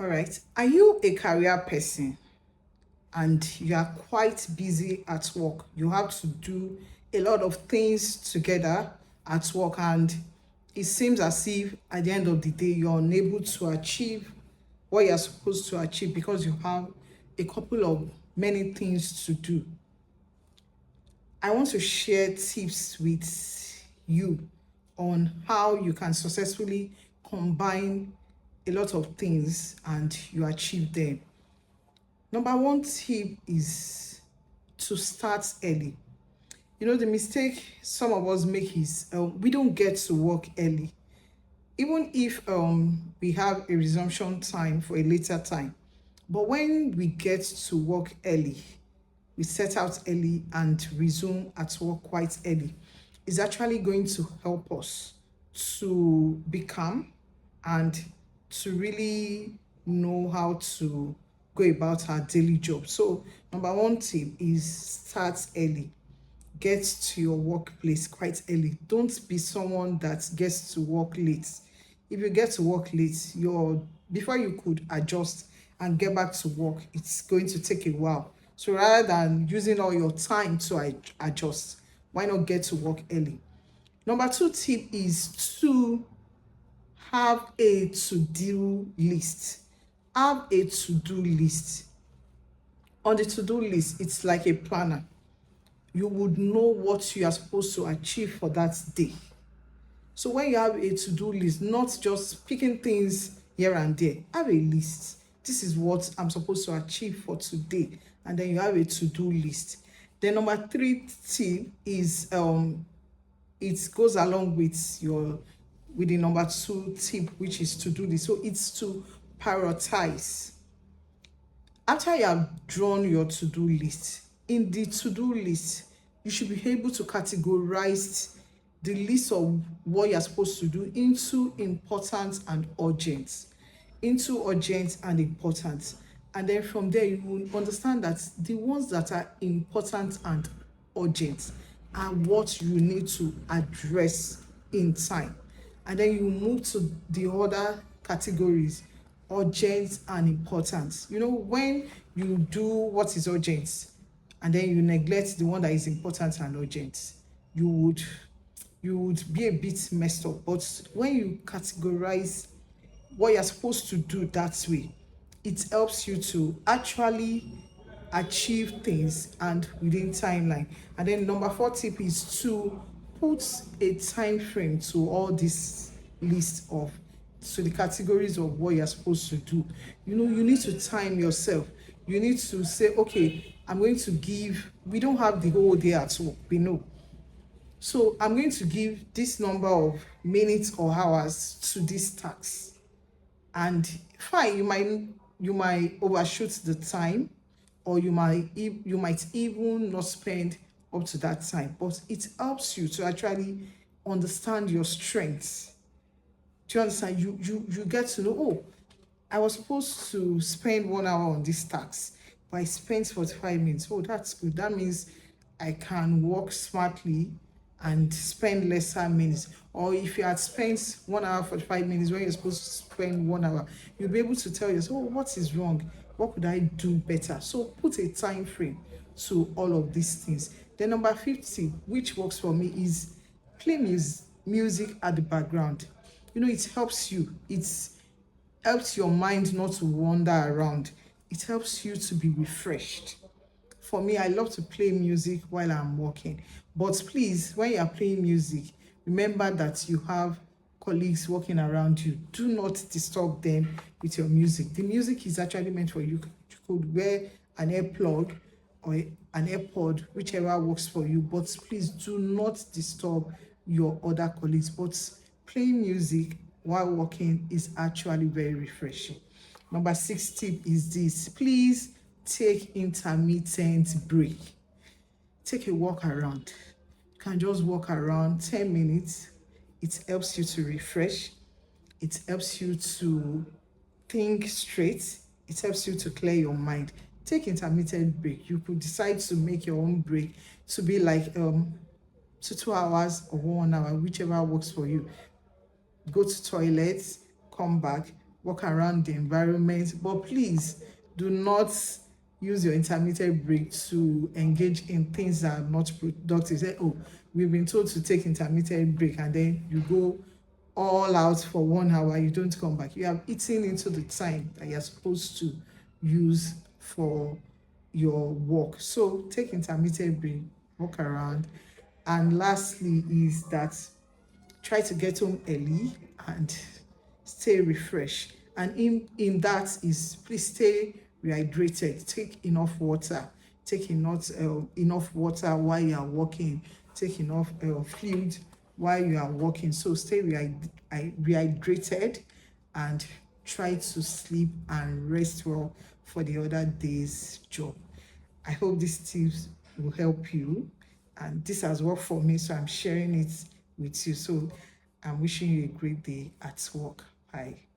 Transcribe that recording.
All right. Are you a career person and you are quite busy at work? You have to do a lot of things together at work, and it seems as if at the end of the day you're unable to achieve what you're supposed to achieve because you have a couple of many things to do. I want to share tips with you on how you can successfully combine a lot of things and you achieve them. Number one tip is to start early. You know, the mistake some of us make is we don't get to work early. Even if we have a resumption time for a later time. But when we get to work early, we set out early and resume at work quite early, is actually going to help us to be calm and to really know how to go about our daily job. So, number one tip is start early. Get to your workplace quite early. Don't be someone that gets to work late. If you get to work late, your before you could adjust and get back to work, it's going to take a while. So rather than using all your time to adjust, why not get to work early? Number two tip is to have a to-do list. Have a to-do list. On the to-do list, it's like a planner. You would know what you are supposed to achieve for that day. So when you have a to-do list, not just picking things here and there, have a list. This is what I'm supposed to achieve for today. And then you have a to-do list. Then number three tip is it goes along with the number two tip, which is to do this. So it's to prioritize. After you have drawn your to-do list, in the to-do list, you should be able to categorize the list of what you're supposed to do into important and urgent. Into urgent and important. And then from there, you will understand that the ones that are important and urgent are what you need to address in time. And then you move to the other categories, urgent and important. You know, when you do what is urgent and then you neglect the one that is important and urgent, you would you would be a bit messed up. But when you categorize what you're supposed to do that way, it helps you to actually achieve things and within timeline. And then number four tip is to put a time frame to all this list of to the categories of what you're supposed to do. You know, you need to time yourself. You need to say, okay, I'm going to give, we don't have the whole day at work, we know. So I'm going to give this number of minutes or hours to this task. And fine, you might overshoot the time, or you might even not spend up to that time. But it helps you to actually understand your strengths. Do you understand? You get to know, oh, I was supposed to spend 1 hour on this task, but I spent 45 minutes. Oh, that's good. That means I can work smartly and spend lesser minutes. Or if you had spent 1 hour 45 minutes when you're supposed to spend 1 hour, you'll be able to tell yourself, oh, what is wrong? What could I do better? So put a time frame to all of these things. Then number 50, which works for me, is play music at the background. You know, it helps you. It's helps your mind not to wander around. It helps you to be refreshed. For me, I love to play music while I'm working. But please, when you are playing music, remember that you have colleagues working around you. Do not disturb them with your music. The music is actually meant for you. You could wear an earplug or an AirPod, whichever works for you. But please do not disturb your other colleagues. But playing music while working is actually very refreshing. Number six tip is this: please take intermittent break. Take a walk around. You can just walk around 10 minutes. It helps you to refresh. It helps you to think straight. It helps you to clear your mind. Take intermittent break. You could decide to make your own break to be like 2 hours or 1 hour, whichever works for you. Go to toilets, come back, walk around the environment. But please do not use your intermittent break to engage in things that are not productive. Say, oh, we've been told to take intermittent break, and then you go all out for 1 hour, you don't come back. You have eaten into the time that you're supposed to use for your walk. So take intermittent break, walk around. And lastly is that try to get home early and stay refreshed. And in that is, please stay rehydrated, take enough water, take enough water while you are walking, take enough fluid while you are walking. So stay rehydrated and try to sleep and rest well for the other day's job. I hope these tips will help you, and this has worked for me, so I'm sharing it with you. So I'm wishing you a great day at work. Bye.